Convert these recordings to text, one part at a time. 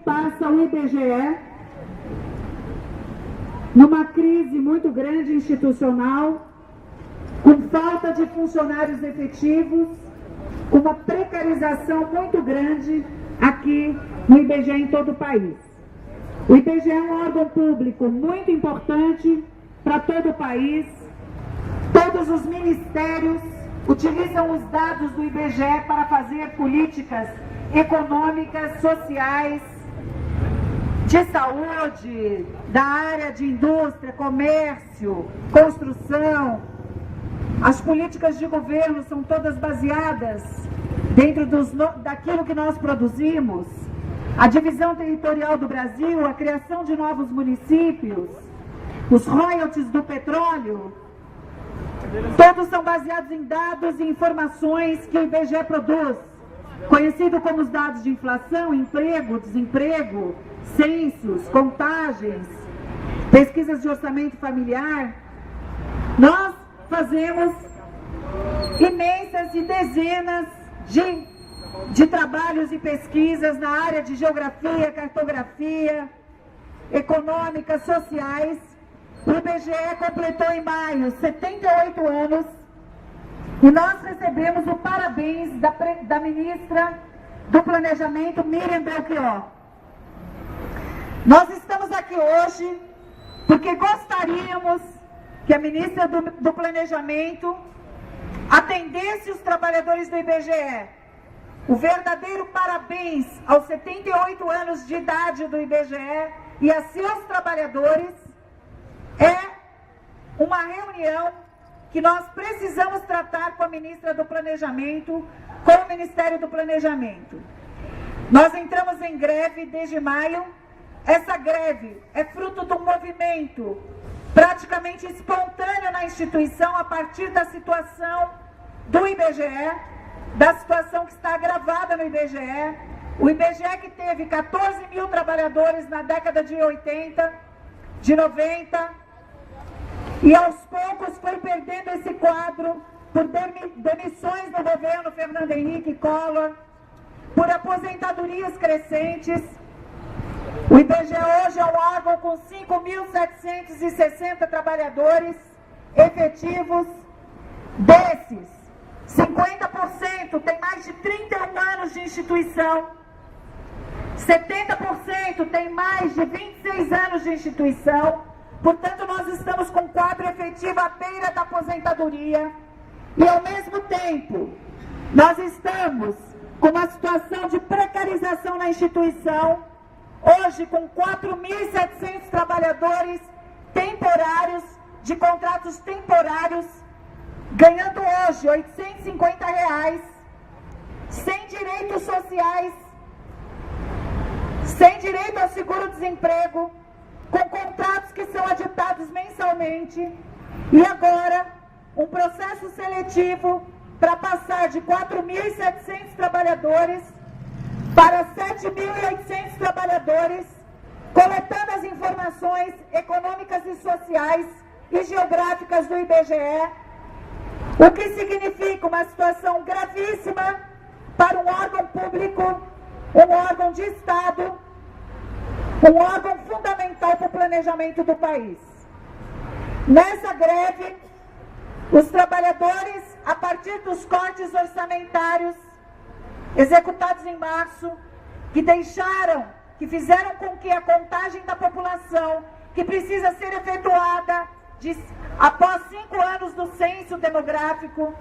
passa o IBGE numa crise muito grande institucional, com falta de funcionários efetivos, com uma precarização muito grande aqui no IBGE em todo o país. O IBGE é um órgão público muito importante para todo o país. Todos os ministérios utilizam os dados do IBGE para fazer políticas econômicas, sociais, de saúde, da área de indústria, comércio, construção. As políticas de governo são todas baseadas dentro daquilo que nós produzimos. A divisão territorial do Brasil, a criação de novos municípios, os royalties do petróleo, todos são baseados em dados e informações que o IBGE produz, conhecido como os dados de inflação, emprego, desemprego, censos, contagens, pesquisas de orçamento familiar. Nós fazemos imensas e dezenas de trabalhos e pesquisas na área de geografia, cartografia, econômicas, sociais. O IBGE completou em maio 78 anos e nós recebemos o parabéns da ministra do Planejamento, Miriam Belchior. Nós estamos aqui hoje porque gostaríamos que a ministra do Planejamento atendesse os trabalhadores do IBGE. O verdadeiro parabéns aos 78 anos de idade do IBGE e a seus trabalhadores é uma reunião que nós precisamos tratar com a ministra do Planejamento, com o Ministério do Planejamento. Nós entramos em greve desde maio. Essa greve é fruto de um movimento praticamente espontâneo na instituição a partir da situação do IBGE, da situação que está agravada no IBGE. O IBGE que teve 14 mil trabalhadores na década de 80, de 90, e aos poucos foi perdendo esse quadro por demissões do governo Fernando Henrique Collor, por aposentadorias crescentes. O IBGE hoje é um órgão com 5.760 trabalhadores efetivos. Desses, 50% tem mais de 31 anos de instituição, 70% tem mais de 26 anos de instituição. Portanto, nós estamos com um quadro efetivo à beira da aposentadoria e, ao mesmo tempo, nós estamos com uma situação de precarização na instituição, hoje com 4.700 trabalhadores temporários, de contratos temporários, ganhando hoje R$ 850, sem direitos sociais, sem direito ao seguro-desemprego, com contratos que são aditados mensalmente, e agora um processo seletivo para passar de 4.700 trabalhadores para 7.800 trabalhadores, coletando as informações econômicas e sociais e geográficas do IBGE, o que significa uma situação gravíssima para um órgão público, um órgão de Estado, um órgão fundamental para o planejamento do país. Nessa greve, os trabalhadores, a partir dos cortes orçamentários executados em março, que fizeram com que a contagem da população, que precisa ser efetuada após 5 anos do censo demográfico,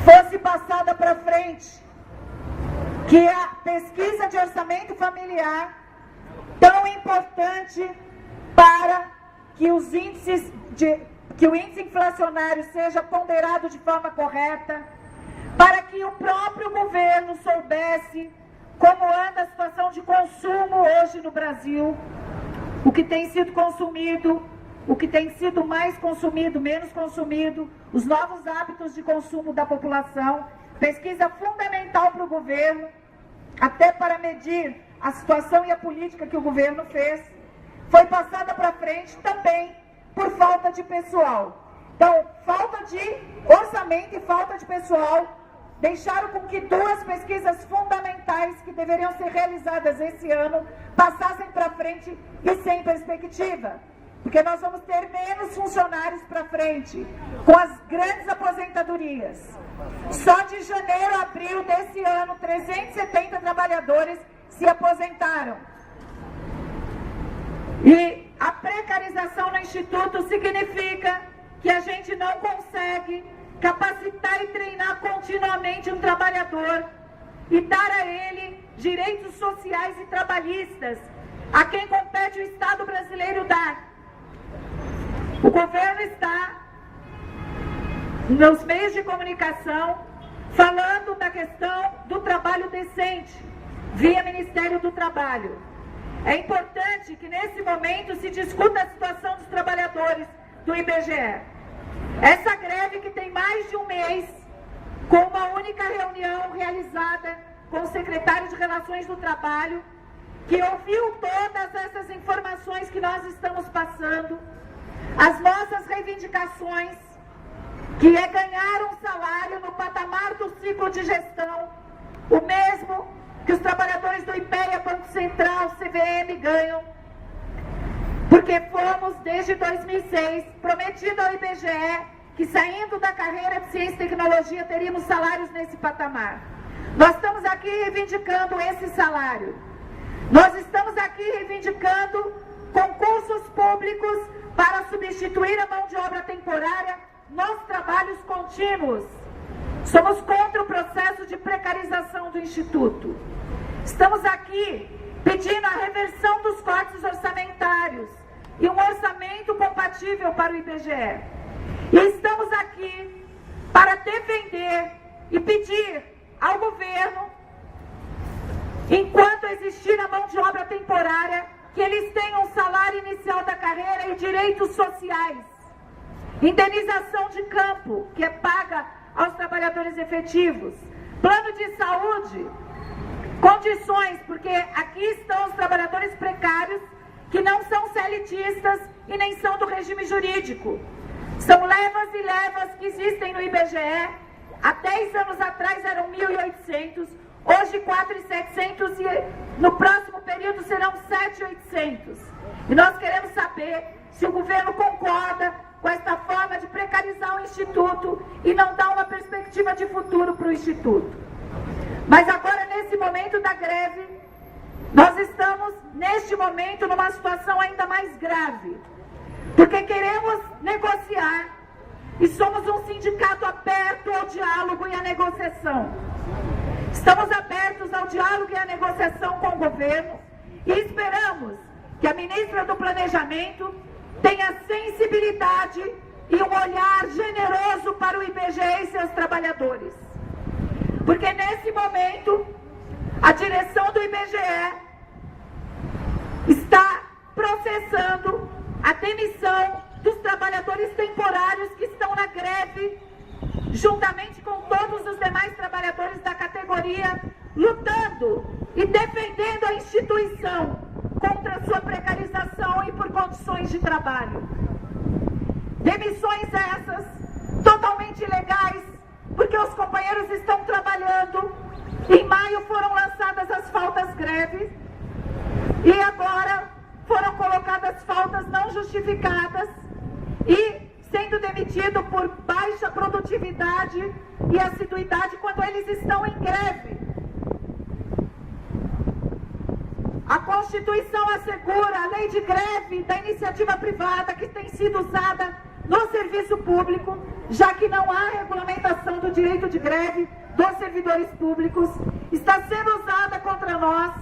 fosse passada para frente, que a pesquisa de orçamento familiar, tão importante para que o índice inflacionário seja ponderado de forma correta, para que o próprio governo soubesse como anda a situação de consumo hoje no Brasil, o que tem sido consumido, o que tem sido mais consumido, menos consumido, os novos hábitos de consumo da população. Pesquisa fundamental para o governo, até para medir a situação e a política que o governo fez, foi passada para frente também por falta de pessoal. Então, falta de orçamento e falta de pessoal deixaram com que duas pesquisas fundamentais que deveriam ser realizadas esse ano passassem para frente e sem perspectiva. Porque nós vamos ter menos funcionários para frente, com as grandes aposentadorias. Só de janeiro a abril desse ano, 370 trabalhadores se aposentaram. E a precarização no Instituto significa que a gente não consegue capacitar e treinar continuamente um trabalhador e dar a ele direitos sociais e trabalhistas, a quem compete o Estado brasileiro dar. O governo está, nos meios de comunicação, falando da questão do trabalho decente, via Ministério do Trabalho. É importante que nesse momento se discuta a situação dos trabalhadores do IBGE. Essa greve que tem mais de um mês, com uma única reunião realizada com o secretário de Relações do Trabalho, que ouviu todas essas informações que nós estamos passando, as nossas reivindicações, que é ganhar um salário no patamar do ciclo de gestão, o mesmo que os trabalhadores do IPEA, Banco Central, CVM ganham, porque fomos, desde 2006, prometido ao IBGE que, saindo da carreira de Ciência e Tecnologia, teríamos salários nesse patamar. Nós estamos aqui reivindicando esse salário. Nós estamos aqui reivindicando concursos públicos para substituir a mão de obra temporária nos trabalhos contínuos. Somos contra o processo de precarização do Instituto. Estamos aqui pedindo a reversão dos cortes orçamentários e um orçamento compatível para o IBGE. E estamos aqui para defender e pedir ao governo, enquanto existir a mão de obra temporária, que eles tenham um salário inicial da carreira e direitos sociais. Indenização de campo, que é paga aos trabalhadores efetivos. Plano de saúde, condições, porque aqui estão os trabalhadores precários que não são CLTistas e nem são do regime jurídico. São levas e levas que existem no IBGE. Há 10 anos atrás eram 1.800, hoje 4.700 e no próximo período serão 7.800. E nós queremos saber se o governo concorda com esta forma de precarizar o Instituto e não dar uma perspectiva de futuro para o Instituto. Mas agora, nesse momento da greve, nós estamos, neste momento, numa situação ainda mais grave, porque queremos negociar e somos um sindicato aberto ao diálogo e à negociação. Estamos abertos ao diálogo e à negociação com o governo e esperamos que a ministra do Planejamento tenha sensibilidade e um olhar generoso para o IBGE e seus trabalhadores. Porque nesse momento, a direção do IBGE está processando a demissão dos trabalhadores temporários que estão na greve, juntamente com todos os demais trabalhadores da categoria, lutando e defendendo a instituição contra a sua precarização e por condições de trabalho. Demissões essas totalmente ilegais, porque os companheiros estão trabalhando. Em maio foram lançadas as faltas greves e agora foram colocadas faltas não justificadas e sendo demitido por baixa produtividade e assiduidade quando eles estão em greve. A Constituição assegura a lei de greve da iniciativa privada que tem sido usada no serviço público, já que não há regulamentação do direito de greve dos servidores públicos, está sendo usada contra nós,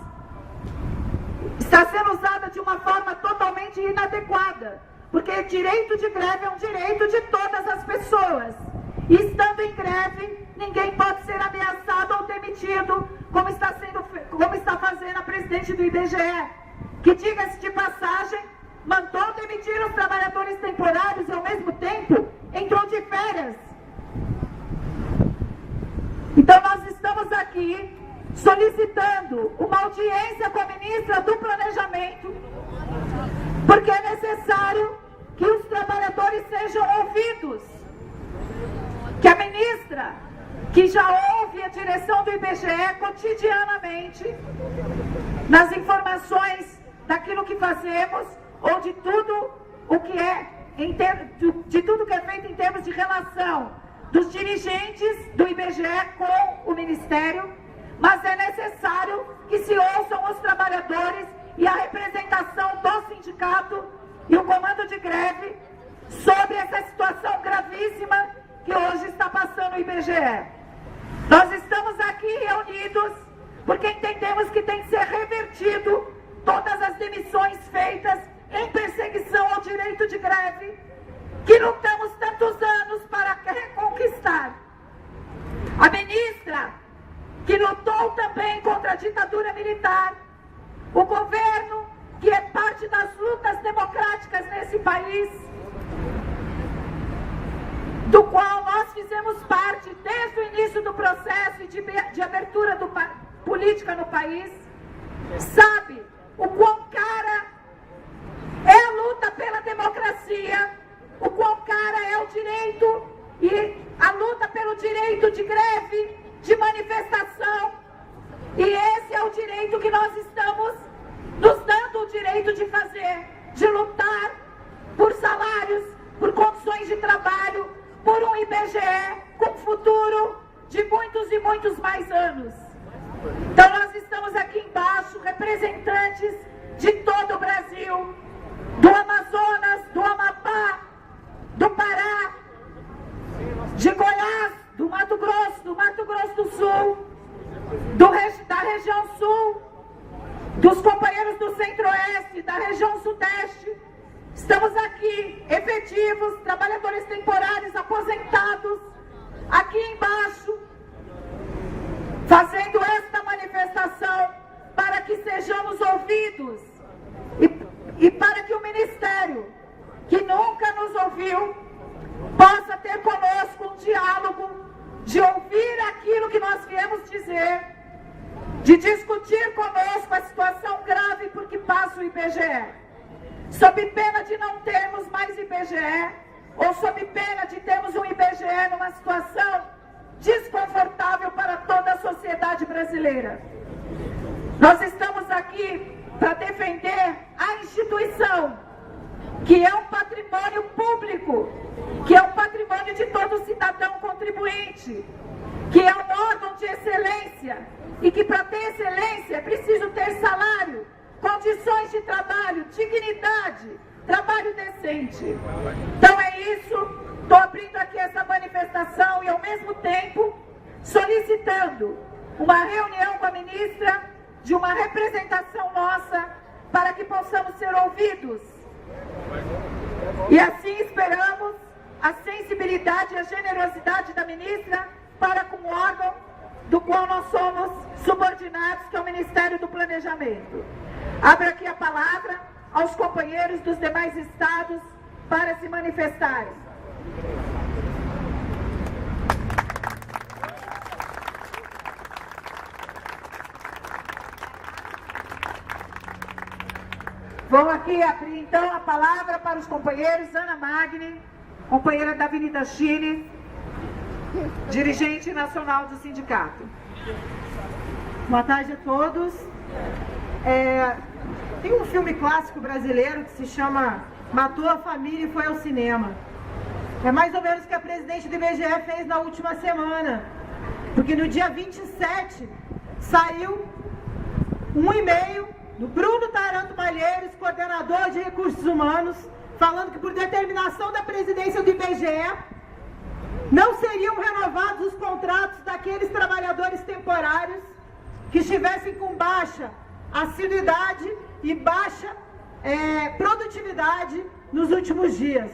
está sendo usada de uma forma totalmente inadequada, porque direito de greve é um direito de todas as pessoas. E estando em greve, ninguém pode ser ameaçado ou demitido, como está fazendo a presidente do IBGE, que, diga-se de passagem, mandou demitir os trabalhadores temporários e, ao mesmo tempo, entrou de férias. Então, nós estamos aqui solicitando uma audiência com a ministra do Planejamento, porque é necessário que os trabalhadores sejam ouvidos, que a ministra que já ouve a direção do IBGE cotidianamente nas informações daquilo que fazemos ou de tudo o que é de tudo que é feito em termos de relação dos dirigentes do IBGE com o Ministério, mas é necessário que se ouçam os trabalhadores e a representação do sindicato e o comando de greve sobre essa situação gravíssima que hoje está passando o IBGE. Nós estamos aqui reunidos porque entendemos que tem que ser revertido todas as demissões feitas em perseguição ao direito de greve, que lutamos tantos anos para reconquistar. A ministra, que lutou também contra a ditadura militar, o governo, que é parte das lutas democráticas nesse país, do qual nós fizemos parte desde o início do processo de abertura política no país, sabe o quão cara é a luta pela democracia, o quão cara é o direito e a luta pelo direito de greve, de manifestação. E esse é o direito que nós estamos nos dando o direito de fazer, de lutar por salários, por condições de trabalho, por um IBGE com futuro de muitos e muitos mais anos. Então nós estamos aqui embaixo, representantes de todo o Brasil, do Amazonas, do Amapá, do Pará, de Goiás, do Mato Grosso do Sul, da região Sul, dos companheiros do Centro-Oeste, da região Sudeste. Estamos aqui, efetivos, trabalhadores temporários, aposentados, aqui embaixo, fazendo esta manifestação para que sejamos ouvidos e para que o Ministério, que nunca nos ouviu, possa ter conosco um diálogo, de ouvir aquilo que nós viemos dizer, de discutir conosco a situação grave por que passa o IBGE, sob pena de não termos mais IBGE, ou sob pena de termos um IBGE numa situação desconfortável para toda a sociedade brasileira. Nós estamos aqui para defender a instituição, que é um patrimônio público, que é um patrimônio de todo cidadão contribuinte, que é um órgão de excelência, e que para ter excelência é preciso ter salário, condições de trabalho, dignidade, trabalho decente. Então é isso, estou abrindo aqui essa manifestação e ao mesmo tempo solicitando uma reunião com a ministra, de uma representação nossa, para que possamos ser ouvidos. E assim esperamos a sensibilidade e a generosidade da ministra para com o órgão do qual nós somos subordinados, que é o Ministério do Planejamento. Abro aqui a palavra aos companheiros dos demais estados para se manifestarem. Vou aqui abrir então a palavra para os companheiros. Ana Magni, companheira da Avenida Chile, dirigente nacional do sindicato. Boa tarde a todos. Tem um filme clássico brasileiro que se chama Matou a Família e Foi ao Cinema. É mais ou menos o que a presidente do IBGE fez na última semana. Porque no dia 27 saiu um e-mail do Bruno Taranto Malheiros, coordenador de recursos humanos, falando que por determinação da presidência do IBGE não seriam renovados os contratos daqueles trabalhadores temporários que estivessem com baixa assiduidade e baixa produtividade nos últimos dias.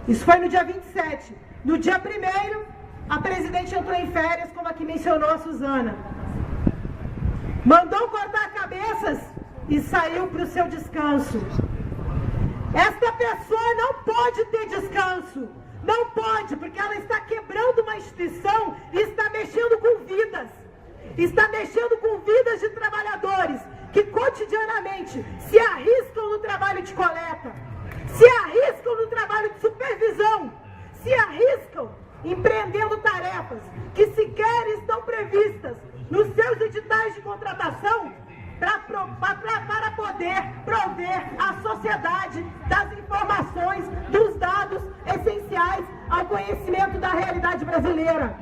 Isso foi no dia 27. No dia 1º, a presidente entrou em férias, como aqui mencionou a Suzana. Mandou cortar cabeças e saiu para o seu descanso. Esta pessoa não pode ter descanso. Não pode, porque ela está quebrando uma instituição e está mexendo com vidas. Está mexendo com vidas de trabalhadores que cotidianamente se arriscam no trabalho de coleta, se arriscam no trabalho de supervisão, se arriscam empreendendo tarefas que sequer estão previstas nos seus editais de contratação para poder prover à sociedade das informações, dos dados essenciais ao conhecimento da realidade brasileira.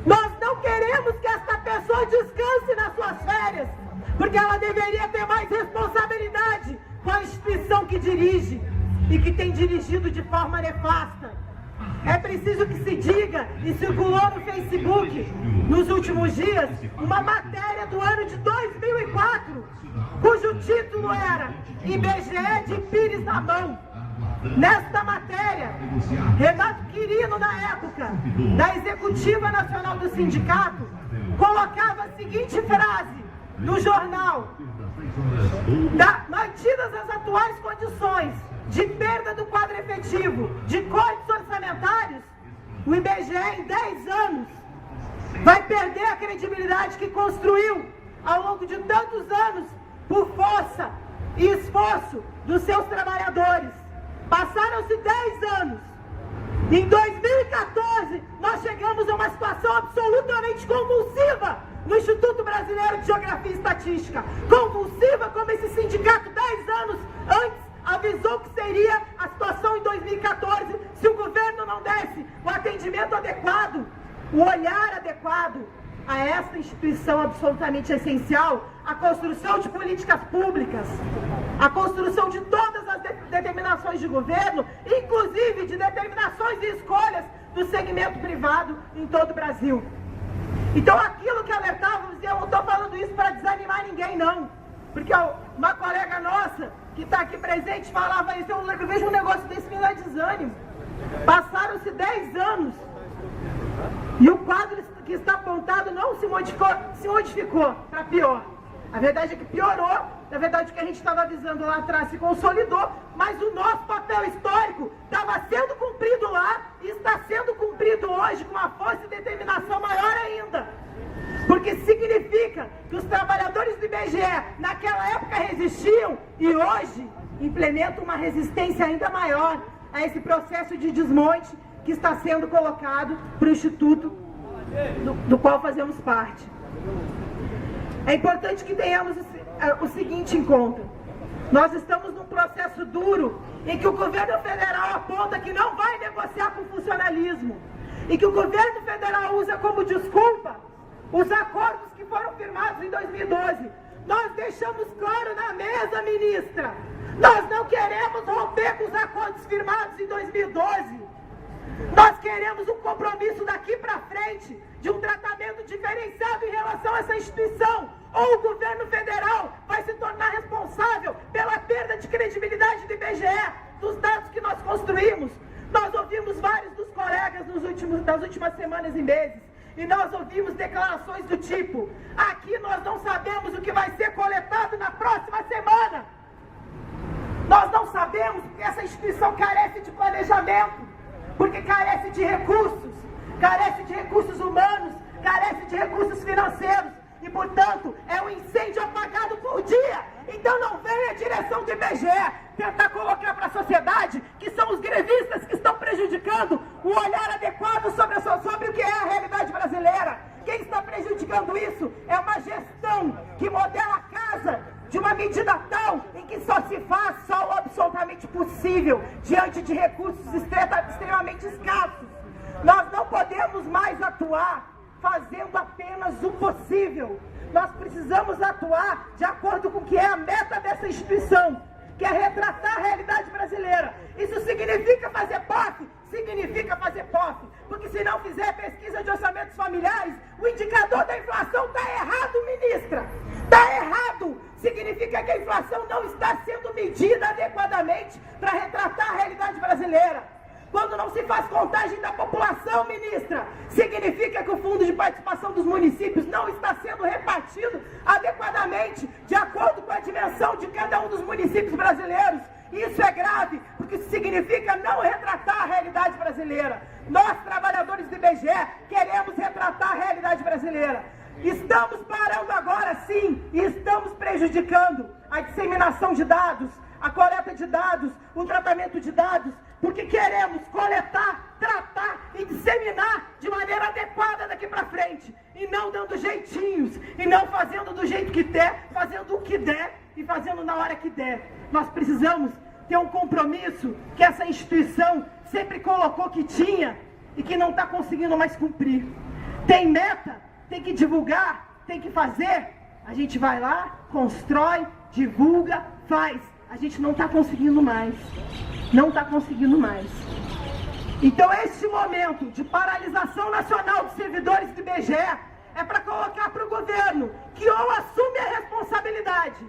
Nós não queremos que esta pessoa descanse nas suas férias, porque ela deveria ter mais responsabilidade com a instituição que dirige e que tem dirigido de forma nefasta. É preciso que se diga, e circulou no Facebook nos últimos dias, uma matéria do ano de 2004, cujo título era IBGE de Pires na mão. Nesta matéria, Renato Quirino, na época, da Executiva Nacional do Sindicato, colocava a seguinte frase no jornal: mantidas as atuais condições de perda do quadro efetivo de cortes orçamentários, o IBGE em 10 anos vai perder a credibilidade que construiu ao longo de tantos anos por força e esforço dos seus trabalhadores. Passaram-se 10 anos. Em 2014, nós chegamos a uma situação absolutamente convulsiva no Instituto Brasileiro de Geografia e Estatística. Convulsiva como esse sindicato 10 anos antes avisou que seria a situação em 2014 se o governo não desse o atendimento adequado, o olhar adequado a esta instituição absolutamente essencial, a construção de políticas públicas, a construção de todas as determinações de governo, inclusive de determinações e escolhas do segmento privado em todo o Brasil. Então aquilo que alertávamos, e eu não estou falando isso para desanimar ninguém não, porque uma colega nossa que está aqui presente falava isso, eu vejo um negócio desse me dá desânimo. Passaram-se 10 anos e o quadro que está apontado não se modificou para pior. A verdade é que piorou, na verdade o que a gente estava avisando lá atrás se consolidou, mas o nosso papel histórico estava sendo cumprido lá e está sendo cumprido hoje com uma força e determinação maior ainda. Porque significa que os trabalhadores do IBGE naquela época resistiam e hoje implementam uma resistência ainda maior a esse processo de desmonte que está sendo colocado para o Instituto do qual fazemos parte. É importante que tenhamos o seguinte em conta: nós estamos num processo duro em que o governo federal aponta que não vai negociar com o funcionalismo e que o governo federal usa como desculpa os acordos que foram firmados em 2012. Nós deixamos claro na mesa, ministra, nós não queremos romper com os acordos firmados em 2012. Nós queremos um compromisso daqui para frente de um tratamento diferenciado em relação a essa instituição. Ou o governo federal vai se tornar responsável pela perda de credibilidade do IBGE, dos dados que nós construímos. Nós ouvimos vários dos colegas das últimas semanas e meses. E nós ouvimos declarações do tipo: aqui nós não sabemos o que vai ser coletado na próxima semana. Nós não sabemos porque essa instituição carece de planejamento, porque carece de recursos humanos, carece de recursos financeiros e, portanto, é um incêndio apagado por dia. Então não venha a direção do IBGE tentar colocar para a sociedade que são os grevistas que estão prejudicando o olhar adequado sobre o que é a realidade brasileira. Quem está prejudicando isso é uma gestão que modela a casa de uma medida tal em que só se faz só o absolutamente possível diante de recursos extremamente escassos. Nós não podemos mais atuar fazendo apenas o possível. Nós precisamos atuar de acordo com o que é a meta dessa instituição, que é retratar a realidade brasileira. Isso significa fazer POF? Significa fazer POF. Porque se não fizer pesquisa de orçamentos familiares, o indicador da inflação está errado, ministra. Está errado. Significa que a inflação não está sendo medida adequadamente para retratar a realidade brasileira. Quando não se faz contagem da população, ministra, significa que o fundo de participação dos municípios não está sendo repartido adequadamente, de acordo com a dimensão de cada um dos municípios brasileiros. Isso é grave, porque isso significa não retratar a realidade brasileira. Nós, trabalhadores do IBGE, queremos retratar a realidade brasileira. Estamos parando agora, sim, e estamos prejudicando a disseminação de dados, a coleta de dados, o tratamento de dados porque queremos coletar, tratar e disseminar de maneira adequada daqui para frente, e não dando jeitinhos, e não fazendo do jeito que der, fazendo o que der e fazendo na hora que der. Nós precisamos ter um compromisso que essa instituição sempre colocou que tinha e que não está conseguindo mais cumprir. Tem meta, tem que divulgar, tem que fazer, a gente vai lá, constrói, divulga, faz. A gente não está conseguindo mais. Não está conseguindo mais. Então este momento de paralisação nacional dos servidores do IBGE é para colocar para o governo que ou assume a responsabilidade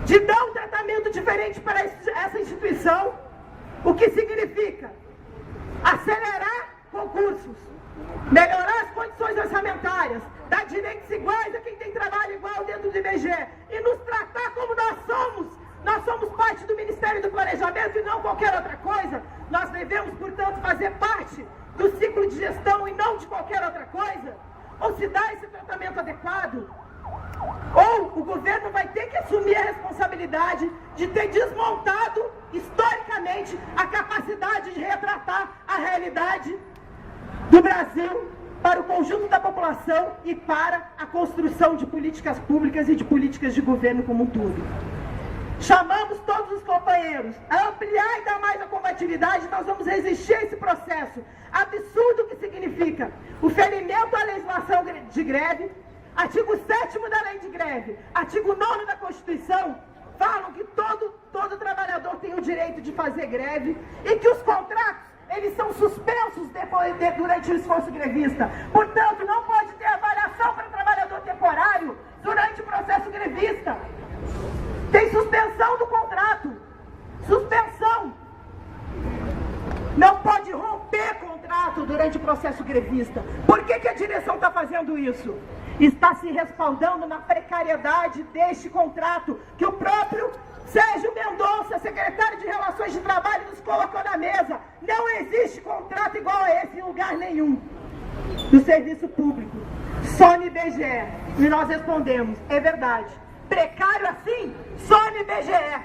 de dar um tratamento diferente para essa instituição, o que significa acelerar concursos, melhorar as condições orçamentárias, dar direitos iguais a quem tem trabalho igual dentro do IBGE e nos tratar como nós somos. Nós somos parte do Ministério do Planejamento e não qualquer outra coisa. Nós devemos, portanto, fazer parte do ciclo de gestão e não de qualquer outra coisa. Ou se dá esse tratamento adequado, ou o governo vai ter que assumir a responsabilidade de ter desmontado, historicamente, a capacidade de retratar a realidade do Brasil para o conjunto da população e para a construção de políticas públicas e de políticas de governo como um todo. Chamamos todos os companheiros a ampliar ainda mais a combatividade. Nós vamos resistir a esse processo absurdo que significa o ferimento à legislação de greve. Artigo 7º da lei de greve, artigo 9º da Constituição falam que todo trabalhador tem o direito de fazer greve e que os contratos, eles são suspensos durante o esforço grevista. Portanto, não pode ter avaliação para trabalhador temporário durante o processo grevista. Tem suspensão do contrato. Suspensão. Não pode romper contrato durante o processo grevista. Por que a direção está fazendo isso? Está se respaldando na precariedade deste contrato que o próprio Sérgio Mendonça, secretário de Relações de Trabalho, nos colocou na mesa. Não existe contrato igual a esse em lugar nenhum do serviço público, só no IBGE. E nós respondemos, é verdade. Precário assim, só no IBGE.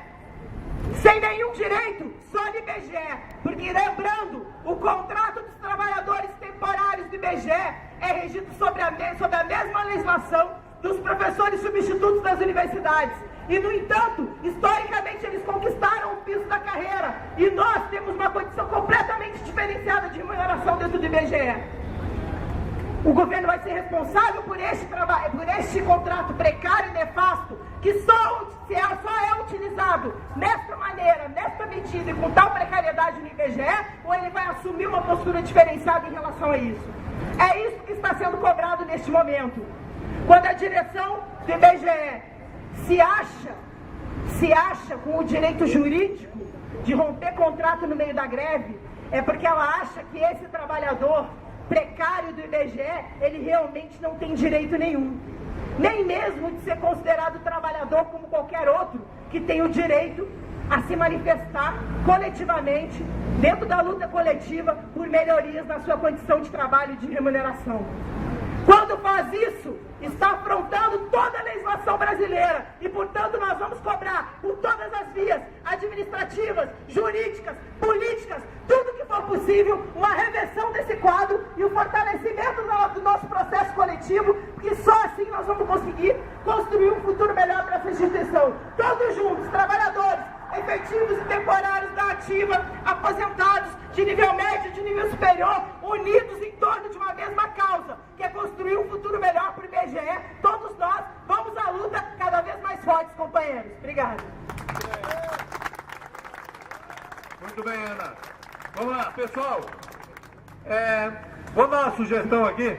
Sem nenhum direito, só no IBGE. Porque, lembrando, o contrato dos trabalhadores temporários do IBGE é regido sobre a mesma legislação dos professores substitutos das universidades. E, no entanto, historicamente, eles conquistaram o piso da carreira. E nós temos uma condição completamente diferenciada de remuneração dentro do IBGE. O governo vai ser responsável por este contrato precário e nefasto, que só é utilizado nesta maneira, nesta medida e com tal precariedade no IBGE, ou ele vai assumir uma postura diferenciada em relação a isso? É isso que está sendo cobrado neste momento. Quando a direção do IBGE se acha com o direito jurídico de romper contrato no meio da greve, é porque ela acha que esse trabalhador precário do IBGE, ele realmente não tem direito nenhum, nem mesmo de ser considerado trabalhador como qualquer outro que tem o direito a se manifestar coletivamente dentro da luta coletiva por melhorias na sua condição de trabalho e de remuneração. Quando faz isso, está afrontando toda a legislação brasileira e, portanto, nós vamos cobrar por todas as vias administrativas, jurídicas, políticas, tudo que for possível, uma reversão desse quadro e o fortalecimento do nosso processo coletivo, porque só assim nós vamos conseguir construir um futuro melhor para essa instituição. Todos juntos, trabalhadores, efetivos e temporários da ativa, aposentados de nível médio, de nível superior, unidos em torno de uma mesma causa, que é construir um futuro melhor para o IBGE. Todos nós vamos à luta cada vez mais fortes, companheiros. Obrigada. Muito bem, Ana. Vamos lá, pessoal. Vou dar uma sugestão aqui.